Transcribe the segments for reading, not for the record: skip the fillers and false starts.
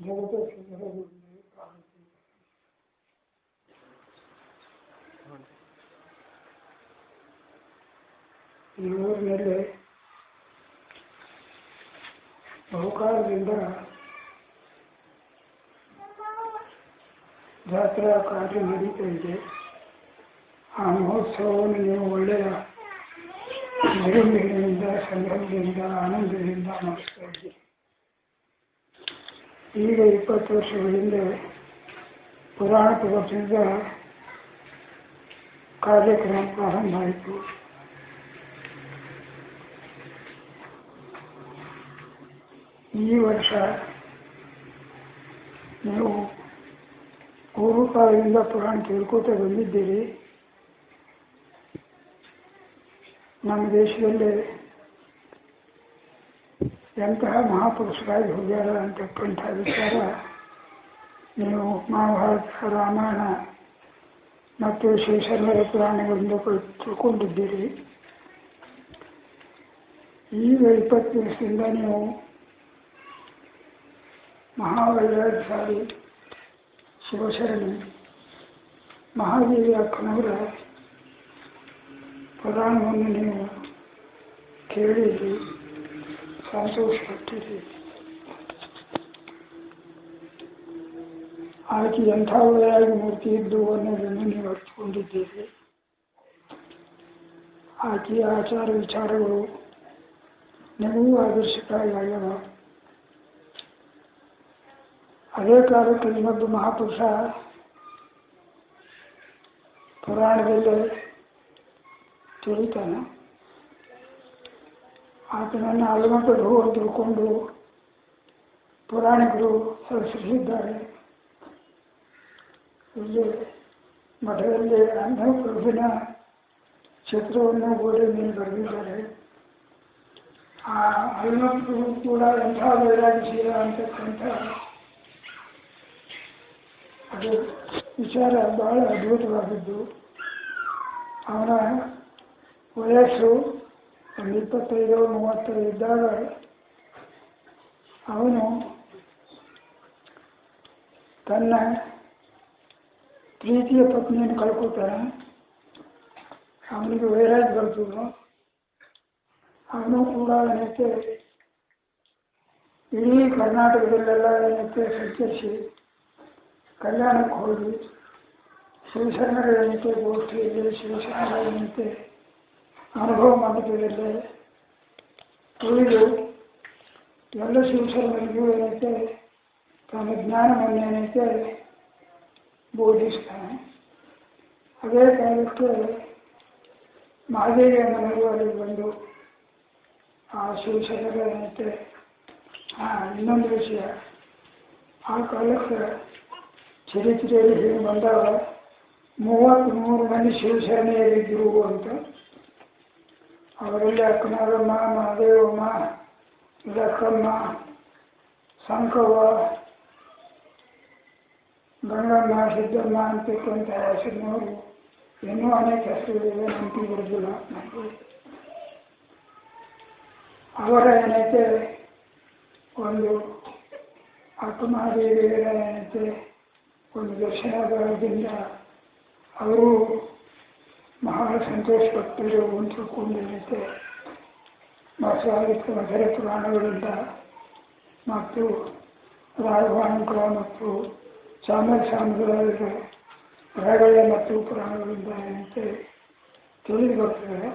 ಜಗದ ಸುಂದರದಲ್ಲಿ ಕಾಣುತ್ತಿದೆ. ಈ ಊರಿನಲ್ಲಿ ಬಹುಕಾಲದಿಂದ ಜಾತ್ರಾ ಕಾರ್ಯ ನಡೀತಾ ಇದೆ. ಆ ಮಹೋತ್ಸವವನ್ನು ನೀವು ಒಳ್ಳೆಯ ವಿಜೃಂಭಣೆಯಿಂದ, ಸಂಭ್ರಮದಿಂದ, ಆನಂದದಿಂದ ನಡೆಸ್ತಾ ಇದ್ದೀರಿ. ಈಗ 20 ವರ್ಷಗಳ ಹಿಂದೆ ಪುರಾಣ ಪ್ರವಚನದ ಕಾರ್ಯಕ್ರಮ ಪ್ರಾರಂಭ ಆಯಿತು. ಈ ವರ್ಷ ನೀವು ಪೂರ್ವಕಾಲದಿಂದ ಪುರಾಣ ಕೇಳ್ಕೋತಾ ಬಂದಿದ್ದೀರಿ. ನಮ್ಮ ದೇಶದಲ್ಲಿ ಎಂತಹ ಮಹಾಪುರುಷರಾಗಿ ಹೋಗ್ಯಾರ ಅಂತಕ್ಕಂಥ ವಿಚಾರ ನೀವು ಮಹಾಭಾರತ, ರಾಮಾಯಣ ಮತ್ತು ಶ್ರೀಶರ್ಮರ ಪುರಾಣಗಳಿಂದ ತಿಳ್ಕೊಂಡಿದ್ದೀರಿ. ಈಗ 20 ವರ್ಷದಿಂದ ನೀವು ಮಹಾವೈರಾಗ್ಯಶಾಲಿ ಶಿವಶರಣಿ ಮಹಾದೇವಿ ಅಕ್ಕನವರ ಪುರಾಣವನ್ನು ನೀವು ಕೇಳಿರಿ, ಸಂತೋಷಪಟ್ಟಿರಿ. ಆಕೆ ಎಂಥ ಒಳ್ಳೆಯ ಮೂರ್ತಿ ಇದ್ದು ಅನ್ನೋದನ್ನು ನೀವು ಅರ್ಥಕೊಂಡಿದ್ದೀರಿ. ಆಕೆಯ ಆಚಾರ ವಿಚಾರಗಳು ನಿಮಗೂ ಆದರ್ಶಕಾರಿಯಾಗ್ಯವ. ಅದೇ ಕಾಲಕ್ಕೆ ಇನ್ನೊಬ್ಬ ಮಹಾಪುರುಷ ಪುರಾಣದಲ್ಲೇ ತಿಳಿತಾನೆ. ಆತನನ್ನು ಅಲ್ಮಕಡು ಅಂತ ತಿಳ್ಕೊಂಡು ಪುರಾಣಿಕರು ಸೃಷ್ಟಿಸಿದ್ದಾರೆ. ಇಲ್ಲಿ ಮಠದಲ್ಲಿ ಅನ್ನಪ್ರಭುವಿನ ಚಿತ್ರವನ್ನು ಗೋಡೆ ಮೇಲೆ ಬರೆದಿದ್ದಾರೆ. ಆ ಅಲ್ಮಕಡು ಕೂಡ ಎಂಥ ವೈರಾಗ್ಯಶೀಲ ಅಂತಕ್ಕಂಥ ಅದು ವಿಚಾರ ಬಹಳ ಅದ್ಭುತವಾಗಿದ್ದು. ಅವನ ವಯಸ್ಸು ಒಂದು 25-30 ಇದ್ದಾಗ ಅವನು ತನ್ನ ಪ್ರೀತಿಯ ಪತ್ನಿಯನ್ನು ಕಳ್ಕೊತಾನೆ. ಅವನಿಗೆ ವೈರಾಗ್ಯ ಬರ್ತದೆ. ಅವನು ಕೂಡ ಏನಕ್ಕೆ ಇಡೀ ಕರ್ನಾಟಕದಲ್ಲೆಲ್ಲ ಏನಕ್ಕೆ ಸಂಚರಿಸಿ ಕಲ್ಯಾಣಕ್ಕೆ ಹೋಗಿ ಶಿವಶರಣರ ಏನಕ್ಕೆ ಗೋಷ್ಠಿಯಲ್ಲಿ ಶಿವಶರಣರ ಏನಕ್ಕೆ ಅನುಭವ ಮಂಟಪದಲ್ಲಿ ಉಳಿದು ಎಲ್ಲ ಶಿವಶರಣರಿಗೂ ಏನಕ್ಕೆ ತನ್ನ ಜ್ಞಾನವನ್ನು ಏನಕ್ಕೆ ಬೋಧಿಸ್ತಾನೆ. ಅದೇ ಕಾಲಕ್ಕೆ ಮಹಾದೇವಿಯ ಮನೆಗೂ ಅಲ್ಲಿ ಬಂದು ಆ ಶಿವಶರಣರ ಏನಕ್ಕೆ ಇನ್ನೊಂದು ವಿಷಯ, ಆ ಕಾಲಕ್ಕೆ ಚರಿತ್ರೆಯಲ್ಲಿ ಹೇಗೆ ಬಂದಾಗ 33 ಮಂದಿ ಶಿವಶರಣೆಯರಿದ್ದರು ಅಂತ. ಅವರಲ್ಲಿ ಅಕ್ಕನಾರಮ್ಮ, ಮಹಾದೇವಮ್ಮ, ಲಕ್ಕಮ್ಮ, ಸಂಕವ್ವ, ಗಂಗಮ್ಮ, ಸಿದ್ದಮ್ಮ ಅಂತಕ್ಕಂಥ ಹೆಸರಿನವರು ಇನ್ನೂ ಅನೇಕ ಹೆಸರುಗಳಿವೆ, ನೆನಪಿ ಬರುವುದಿಲ್ಲ ನನಗೆ. ಅವರ ಏನೈತೆ ಒಂದು ಅಕ್ಕ ಮಹಾದೇವಿಯರ ಏನೈತೆ ಒಂದು ದರ್ಶನದಿಂದ ಅವರು ಮಹಾ ಸಂತೋಷಪಟ್ಟರು ಅಂತ ತಿಳ್ಕೊಂಡೈತೆ. ಮಾಸಾದಿತ್ಯ ಮಧುರ ಪುರಾಣಗಳಿಂದ ಮತ್ತು ರಾಘವಾಂಕರ ಮತ್ತು ಚಾಮರ ರಗಳೆ ಮತ್ತು ಪುರಾಣಗಳಿಂದ ಏನಂತೆ ತಿಳಿದು ಬರ್ತದೆ.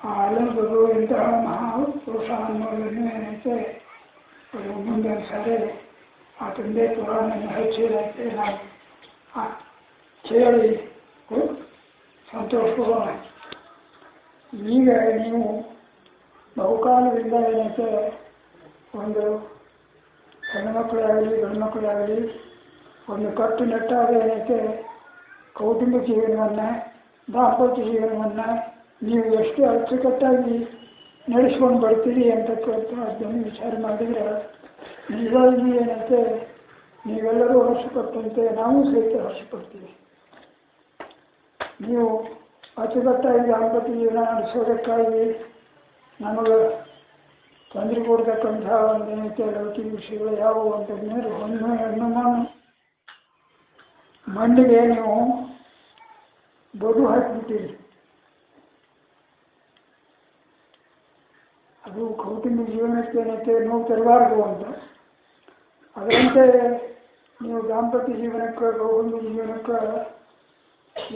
ಆ ಅಲಂಕರು ಇಂತಹ ಮಹಾಪುರುಷ ಅನ್ನೋದನ್ನು ಏನಂತೆ ಮುಂದಿನ ಸಾರಿ ಆ ತಂದೆ ಪುರಾಣವನ್ನು ಹಚ್ಚಿದಂತೆ ನಾವು ಕೇಳಿ ಸಂತೋಷಪಡೋಣ. ಈಗ ನೀವು ಬಹುಕಾಲದಿಂದ ಏನಂತೆ ಒಂದು ಹೆಣ್ಣುಮಕ್ಕಳಾಗಲಿ ಗಂಡು ಮಕ್ಕಳಾಗಲಿ ಒಂದು ಕಟ್ಟುನಿಟ್ಟಾದ ಏನಂತೆ ಕೌಟುಂಬಿಕ ಜೀವನವನ್ನು, ದಾಂಪತ್ಯ ಜೀವನವನ್ನು ನೀವು ಎಷ್ಟು ಅಚ್ಚುಕಟ್ಟಾಗಿ ನಡೆಸ್ಕೊಂಡು ಬರ್ತೀರಿ ಅಂತಕ್ಕಂಥದ್ದನ್ನು ವಿಚಾರ ಮಾಡಿದರೆ ನಿಜವಾಗಿ ಏನಂತೆ ನೀವೆಲ್ಲರೂ ಹರ್ಷಪಟ್ಟಂತೆ ನಾವು ಸಹಿತ ಹರ್ಷಪಡ್ತೀವಿ. ನೀವು ಅಚ್ಚುಕಟ್ಟಾಗಿ ದಾಂಪತ್ಯ ಜೀವನ ನಡೆಸೋದಕ್ಕಾಗಿ ನಮಗೆ ತೊಂದರೆ ಕೊಡ್ತಕ್ಕಂತಹ ಒಂದೇನೈತೆ ಲೌಕಿಕ ವಿಷಯಗಳು ಯಾವುವು ಅಂತಂದ್ರೆ ಹೊನ್ನು ಹೆಣ್ಣು ಮಣ್ಣಿಗೆ ನೀವು ಬದು ಹಾಕಿಬಿಟ್ಟಿರಿ. ಅದು ಕೌಟುಂಬಿಕ ಜೀವನಕ್ಕೆ ಏನೈತೆ ನೋವು ತರಬಾರದು ಅಂತ. ಅದರಂತೆ ನೀವು ದಾಂಪತ್ಯ ಜೀವನಕ್ಕೆ ಕೌಟುಂಬಿಕ ಜೀವನಕ್ಕೆ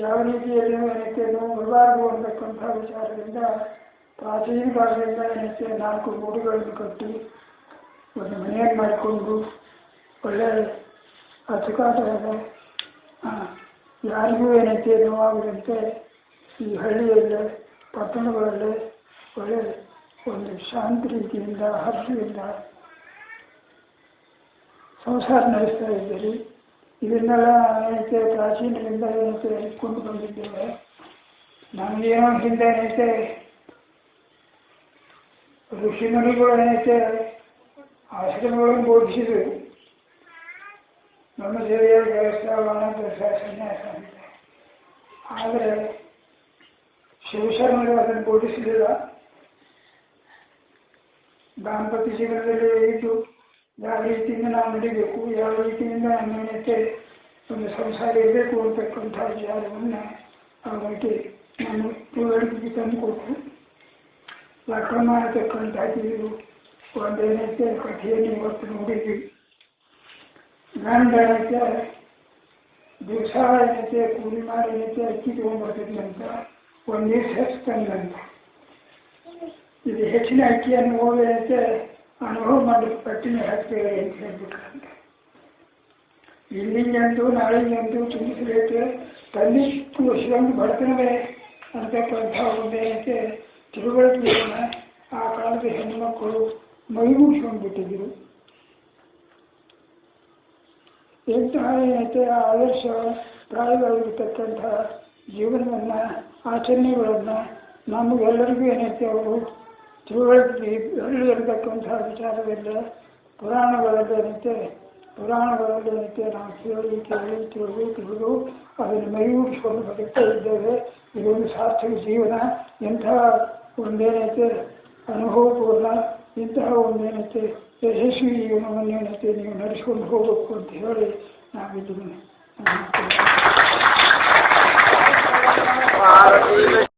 ಯಾವ ರೀತಿಯಲ್ಲಿ ಏನೈತೆ ನೋವು ಬರಬಾರದು ಅಂತಕ್ಕಂಥ ವಿಚಾರದಿಂದ ಪ್ರಾಚೀನ ಕಾಲದಿಂದ ಏನೈತೆ 4 ಗೋಡೆಗಳನ್ನು ಕಟ್ಟಿ ಒಂದು ಮನೆಯನ್ನು ಮಾಡಿಕೊಂಡು ಒಳ್ಳೆ ಅಚ್ಚುಕಟ್ಟಾದ ಯಾರಿಗೂ ಏನೈತೆ ನೋವಾಗದಂತೆ ಈ ಹಳ್ಳಿಯಲ್ಲೇ ಪಟ್ಟಣಗಳಲ್ಲೇ ಒಳ್ಳೆ ಒಂದು ಶಾಂತ ರೀತಿಯಿಂದ ಹರ್ಷದಿಂದ ಸಂಸಾರ ನಡೆಸ್ತಾ ಇದ್ದೀರಿ. ಇದನ್ನೆಲ್ಲ ಏನೈತೆ ಪ್ರಾಚೀನರಿಂದ ಏನೈತೆ ಇಟ್ಕೊಂಡು ಬಂದಿದ್ದೇವೆ. ನಮಗೇನೋ ಹಿಂದೆ ಏನೈತೆ ಋಷಿಮುನಿಗಳು ಏನೈತೆ ಆಶ್ರಮಗಳನ್ನು ಬೋಧಿಸಿದ್ರು. ಬ್ರಹ್ಮಚರ್ಯ ವ್ಯವಸ್ಥೆ ವಾನಪ್ರಸ್ಥ ಸನ್ಯಾಸ ಅಂತ. ಆದರೆ ಶಿವಶರಣರು ಅದನ್ನು ಬೋಧಿಸಲಿಲ್ಲ. ದಾಂಪತ್ಯ ಜೀವನದಲ್ಲಿ ಇದ್ದು ಯಾವ ರೀತಿಯಿಂದ ನಾವು ನಡಿಬೇಕು, ಯಾವ ರೀತಿಯಿಂದ ನಮ್ಮೇನೈತೆ ಒಂದು ಸಂಸಾರ ಇರಬೇಕು ಅಂತಕ್ಕಂಥ ವಿಚಾರವನ್ನು ಅವರಿಗೆ ನಾನು ತಿಳುವಳಿಕೆಗೆ ತಂದುಕೊಟ್ಟು ಲಕ್ರಮ ಅಂತಕ್ಕಂಥ ಇದು ಒಂದೇನೈತೆ ಕಥೆಯನ್ನು ಇವತ್ತು ನೋಡಿದ್ವಿ. ಗಂಡ ಏನೈತೆ ದಿವಸ ಏನೈತೆ ಕೂಲಿ ಮಾಡಿ ಏನೈತೆ ಅಕ್ಕಿ ತಗೊಂಡ್ಬರ್ತಿದ್ದಂತ ಒಂದು ದಿವಸ ಹೆಚ್ಚಂದಂತ. ಇದು ಹೆಚ್ಚಿನ ಅಕ್ಕಿಯನ್ನು ಹೋಗೈತೆ ಅನುಭವ ಮಾಡಿ ಪಟ್ಟಿನ ಹಾಕ್ತೇವೆ ಅಂತ ಹೇಳ್ಬೇಕಂತ. ಇಲ್ಲಿಂದಂತೂ ನಾಳೆಗಂತೂ ಚಿಂತಿಸಬೇಕು. ತಂದಿಷ್ಟು ವರ್ಷದೊಂದು ಬಡತನವೇ ಅಂತಕ್ಕಂಥ ಒಂದೇನೈತೆ ತಿಳುವಳಿಕೆಯನ್ನ ಆ ಕಾಲದ ಹೆಣ್ಣುಮಕ್ಕಳು ಮೈಗೂಡಿಸ್ಕೊಂಡು ಬಿಟ್ಟಿದ್ರು. ಎಂತಹ ಏನೈತೆ ಆದರ್ಶ ಪ್ರಾಯವಾಗಿರ್ತಕ್ಕಂಥ ಜೀವನವನ್ನು ಆಚರಣೆಗಳನ್ನು ನಮಗೆಲ್ಲರಿಗೂ ಏನೈತೆ ಅವರು ತಿಳುವಳಿಕೆ ಹೇಳಿರ್ತಕ್ಕಂಥ ವಿಚಾರವಿಲ್ಲ. ಪುರಾಣಗಳಲ್ಲೇನೈತೆ ನಾವು ತಿಳಿದು ಅದನ್ನು ಮೈಗೂಡಿಸ್ಕೊಂಡು ಬದುಕ್ತಾ ಇದ್ದೇವೆ. ಇದೊಂದು ಸಾರ್ಥಕ ಜೀವನ. ಇಂತಹ ಒಂದೇನೈತೆ ಅನುಭವಪೂರ್ಣ, ಇಂತಹ ಒಂದೇನೈತೆ ಯಶಸ್ವಿ ಜೀವನವನ್ನೇನೈತೆ ನೀವು ನಡೆಸ್ಕೊಂಡು ಹೋಗಬೇಕು ಅಂತ ಹೇಳಿ ನಾವಿದ್ದೀನಿ.